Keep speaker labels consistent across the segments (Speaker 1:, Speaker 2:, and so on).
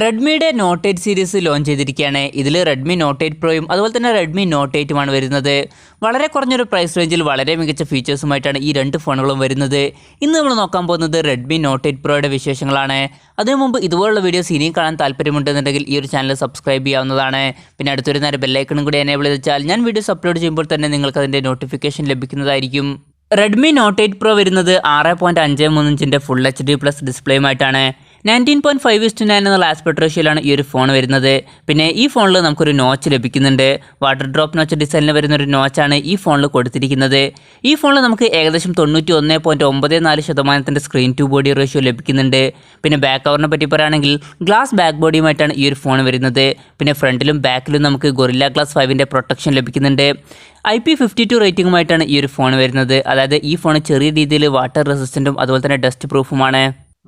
Speaker 1: റെഡ്മിയുടെ not 8 series launch ചെയ്തിരിക്കുകയാണ്. ഇതിൽ Redmi not 8 പ്രോയും അതുപോലെ തന്നെ റെഡ്മി നോട്ട് 8ഉമാണ് വരുന്നത്. വളരെ കുറഞ്ഞൊരു പ്രൈസ് റേഞ്ചിൽ വളരെ മികച്ച ഫീച്ചേഴ്സുമായിട്ടാണ് ഈ രണ്ട് ഫോണുകളും വരുന്നത്. ഇന്ന് നമ്മൾ നോക്കാൻ പോകുന്നത് റെഡ്മി നോട്ട് 8 പ്രോയുടെ വിശേഷങ്ങളാണ്. അതിനു മുമ്പ് ഇതുപോലുള്ള വീഡിയോസ് ഇനിയും കാണാൻ താല്പര്യമുണ്ടെന്നുണ്ടെങ്കിൽ ഈ ഒരു ചാനൽ സബ്സ്ക്രൈബ് ചെയ്യാവുന്നതാണ്. പിന്നെ അടുത്തൊരു നേരം ബെല്ലൈക്കണും കൂടി എനേബിൾ ചെയ്ത് വെച്ചാൽ ഞാൻ വീഡിയോസ് അപ്ലോഡ് ചെയ്യുമ്പോൾ തന്നെ നിങ്ങൾക്ക് അതിൻ്റെ നോട്ടിഫിക്കേഷൻ ലഭിക്കുന്നതായിരിക്കും. റെഡ്മി നോട്ട് 8 പ്രോ വരുന്നത് 6.53 ഇഞ്ചിൻ്റെ ഫുൾ HD+ ഡിസ്പ്ലേയുമായിട്ടാണ്. 19.5:9 എന്നുള്ള ആസ്പെക്ട് റേഷ്യോയിലാണ് ഈ ഒരു ഫോൺ വരുന്നത്. പിന്നെ ഈ ഫോണിൽ നമുക്കൊരു നോച്ച് ലഭിക്കുന്നുണ്ട്. വാട്ടർ ഡ്രോപ്പ് നോച്ച് ഡിസൈനിൽ വരുന്നൊരു നോച്ചാണ് ഈ ഫോണിൽ കൊടുത്തിരിക്കുന്നത്. ഈ ഫോണിൽ നമുക്ക് ഏകദേശം 91.94% സ്ക്രീൻ ടു ബോഡി റേഷ്യോ ലഭിക്കുന്നുണ്ട്. പിന്നെ ബാക്ക് കവറിനെ പറ്റി പറയുകയാണെങ്കിൽ ഗ്ലാസ് ബാക്ക് ബോഡിയുമായിട്ടാണ് ഈ ഒരു ഫോൺ വരുന്നത്. പിന്നെ ഫ്രണ്ടിലും ബാക്കിലും നമുക്ക് ഗൊറില്ല ഗ്ലാസ് 5ൻ്റെ പ്രൊട്ടക്ഷൻ ലഭിക്കുന്നുണ്ട്. IP52 റേറ്റിംഗുമായിട്ടാണ് ഈ ഒരു ഫോൺ വരുന്നത്. അതായത് ഈ ഫോൺ ചെറിയ രീതിയിൽ വാട്ടർ റെസിസ്റ്റൻറ്റും അതുപോലെ തന്നെ ഡസ്റ്റ് പ്രൂഫുമാണ്.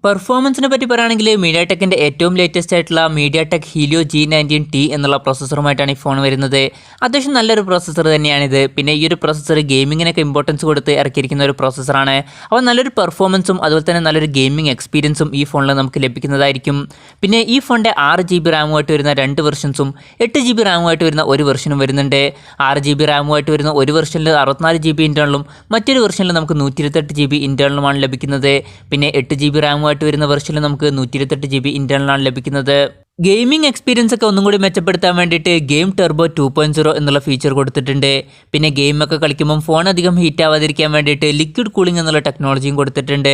Speaker 1: പെർഫോമൻസിനെ പറ്റി പറയുകയാണെങ്കിൽ മീഡിയാടെക്കിൻ്റെ ഏറ്റവും ലേറ്റസ്റ്റ് ആയിട്ടുള്ള മീഡിയാടെക് ഹീലിയോ G19T എന്നുള്ള പ്രോസസ്സറുമായിട്ടാണ് ഈ ഫോൺ വരുന്നത്. അത്യാവശ്യം നല്ലൊരു പ്രോസസ്സർ തന്നെയാണിത്. പിന്നെ ഈ ഒരു പ്രോസസ്സർ ഗെയിമിങ്ങിനൊക്കെ ഇമ്പോർട്ടൻസ് കൊടുത്ത് ഇറക്കിയിരിക്കുന്ന ഒരു പ്രോസസ്സറാണ്. അപ്പോൾ നല്ലൊരു പെർഫോമൻസും അതുപോലെ തന്നെ നല്ലൊരു ഗെയിമിംഗ് എക്സ്പീരിയൻസും ഈ ഫോണിൽ നമുക്ക് ലഭിക്കുന്നതായിരിക്കും. പിന്നെ ഈ ഫോണിൻ്റെ 6GB റാമുമായിട്ട് വരുന്ന 2 വെർഷൻസും 8GB റാമുമായിട്ട് വരുന്ന ഒരു വെർഷനും വരുന്നുണ്ട്. 6GB റാമുമായിട്ട് വരുന്ന ഒരു വെർഷനിൽ 64GB ഇൻറ്റേർണലും മറ്റൊരു വെർഷനിൽ നമുക്ക് 128GB ഇൻറ്റേർണലുമാണ് ലഭിക്കുന്നത്. പിന്നെ 8GB റാമുമായിട്ട് വരുന്ന വെർഷനിൽ നമുക്ക് 128GB ഇൻറ്റേർണലാണ് ലഭിക്കുന്നത്. ഗെയിമിംഗ് എക്സ്പീരിയൻസ് ഒക്കെ ഒന്നും കൂടി മെച്ചപ്പെടുത്താൻ വേണ്ടിയിട്ട് ഗെയിം ടെർബോ 2.0 എന്നുള്ള ഫീച്ചർ കൊടുത്തിട്ടുണ്ട്. പിന്നെ ഗെയിമൊക്കെ കളിക്കുമ്പം ഫോൺ അധികം ഹീറ്റ് ആവാതിരിക്കാൻ വേണ്ടിയിട്ട് ലിക്വിഡ് കൂളിംഗ് എന്നുള്ള ടെക്നോളജിയും കൊടുത്തിട്ടുണ്ട്.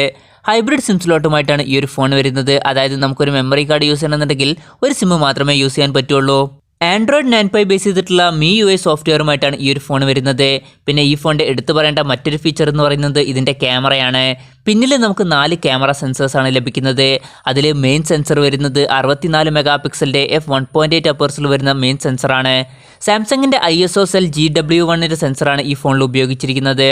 Speaker 1: ഹൈബ്രിഡ് സിം സ്ലോട്ടുമായിട്ടാണ് ഈ ഒരു ഫോൺ വരുന്നത്. അതായത് നമുക്കൊരു മെമ്മറി കാർഡ് യൂസ് ചെയ്യണമെന്നുണ്ടെങ്കിൽ ഒരു സിം മാത്രമേ യൂസ് ചെയ്യാൻ പറ്റുള്ളൂ. ആൻഡ്രോയിഡ് 9 ബേസ് ചെയ്തിട്ടുള്ള MIUI സോഫ്റ്റ്വെയറുമായിട്ടാണ് ഈ ഒരു ഫോൺ വരുന്നത്. പിന്നെ ഈ ഫോണിൻ്റെ എടുത്തു പറയേണ്ട മറ്റൊരു ഫീച്ചർ എന്ന് പറയുന്നത് ഇതിൻ്റെ ക്യാമറയാണ്. പിന്നിൽ നമുക്ക് 4 ക്യാമറ സെൻസേഴ്സാണ് ലഭിക്കുന്നത്. അതിൽ മെയിൻ സെൻസർ വരുന്നത് 64 മെഗാപിക്സലിൻ്റെ f1.8 അപ്പേഴ്സിൽ വരുന്ന മെയിൻ സെൻസറാണ്. സാംസങ്ങിൻ്റെ ISO സെൽ GW1 സെൻസറാണ് ഈ ഫോണിൽ ഉപയോഗിച്ചിരിക്കുന്നത്.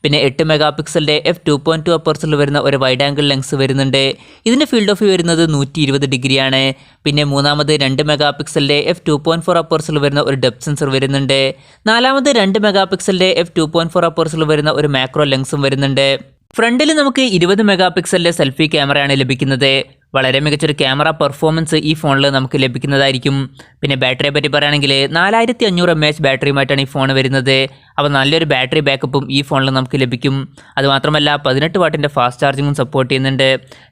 Speaker 1: പിന്നെ 8 മെഗാപിക്സലിൻ്റെ f2.2 അപ്പേഴ്സിൽ വരുന്ന ഒരു വൈഡ് ആംഗിൾ ലെൻസ് വരുന്നുണ്ട്. ഇതിൻ്റെ ഫീൽഡ് ഓഫ് വ്യൂ വരുന്നത് 120 ഡിഗ്രിയാണ്. പിന്നെ മൂന്നാമത് 2 മെഗാപിക്സലിൻ്റെ f2.4 അപ്പേഴ്സിൽ വരുന്ന ഒരു ഡെപ്ത് സെൻസർ വരുന്നുണ്ട്. നാലാമത് 2 മെഗാപിക്സലിൻ്റെ f2.4 അപ്പേഴ്സിൽ വരുന്ന ഒരു മാക്രോ ലെൻസും വരുന്നുണ്ട്. ഫ്രണ്ടിൽ നമുക്ക് 20 മെഗാപിക്സലിൻ്റെ സെൽഫി ക്യാമറയാണ് ലഭിക്കുന്നത്. വളരെ മികച്ചൊരു ക്യാമറ പെർഫോമൻസ് ഈ ഫോണിൽ നമുക്ക് ലഭിക്കുന്നതായിരിക്കും. പിന്നെ ബാറ്ററിയെ പറ്റി പറയുകയാണെങ്കിൽ 4500 mAh ബാറ്ററിയുമായിട്ടാണ് ഈ ഫോൺ വരുന്നത്. അപ്പോൾ നല്ലൊരു ബാറ്ററി ബാക്കപ്പും ഈ ഫോണിൽ നമുക്ക് ലഭിക്കും. അതുമാത്രമല്ല 18 വാട്ടിൻ്റെ ഫാസ്റ്റ് ചാർജിങ്ങും സപ്പോർട്ട് ചെയ്യുന്നുണ്ട്.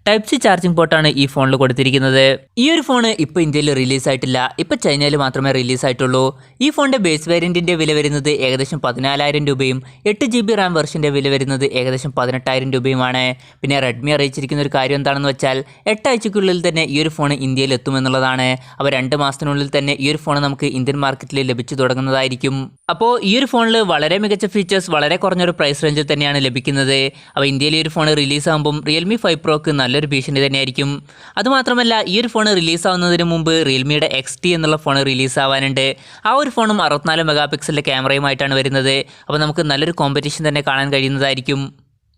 Speaker 1: Type-C ചാർജിംഗ് പോർട്ടാണ് ഈ ഫോണിൽ കൊടുത്തിരിക്കുന്നത്. ഈ ഒരു ഫോൺ ഇപ്പോൾ ഇന്ത്യയിൽ റിലീസായിട്ടില്ല. ഇപ്പോൾ ചൈനയിൽ മാത്രമേ റിലീസായിട്ടുള്ളൂ. ഈ ഫോണിൻ്റെ ബേസ് വേരിയൻറ്റിൻ്റെ വില വരുന്നത് ഏകദേശം 14,000 രൂപയും 8GB റാം വെർഷൻ്റെ വില വരുന്നത് ഏകദേശം 18,000 രൂപയുമാണ്. പിന്നെ റെഡ്മി അറിയിച്ചിരിക്കുന്ന ഒരു കാര്യം എന്താണെന്ന് വെച്ചാൽ 8 ആഴ്ചയ്ക്കുള്ളിൽ തന്നെ ഈ ഒരു ഫോൺ ഇന്ത്യയിൽ എത്തുമെന്നുള്ളതാണ്. അപ്പോൾ 2 മാസത്തിനുള്ളിൽ തന്നെ ഈ ഒരു ഫോൺ നമുക്ക് ഇന്ത്യൻ മാർക്കറ്റിൽ ലഭിച്ചു തുടങ്ങുന്നതായിരിക്കും. അപ്പോൾ ഈ ഒരു ഫോണിൽ വളരെ മികച്ച ഫീച്ചേഴ്സ് വളരെ കുറഞ്ഞൊരു പ്രൈസ് റേഞ്ചിൽ തന്നെയാണ് ലഭിക്കുന്നത്. അപ്പോൾ ഇന്ത്യയിൽ ഈ ഒരു ഫോൺ റിലീസാകുമ്പം Realme 5 Proക്ക് നല്ലൊരു ഭീഷണി തന്നെയായിരിക്കും. അതുമാത്രമല്ല ഈ ഒരു ഫോൺ റിലീസാവുന്നതിന് മുമ്പ് റിയൽമിയുടെ XT എന്നുള്ള ഫോൺ റിലീസാവാനുണ്ട്. ആ ഒരു ഫോണും 64 മെഗാപിക്സലിൻ്റെ ക്യാമറയുമായിട്ടാണ് വരുന്നത്. അപ്പോൾ നമുക്ക് നല്ലൊരു കോമ്പറ്റീഷൻ തന്നെ കാണാൻ കഴിയുന്നതായിരിക്കും.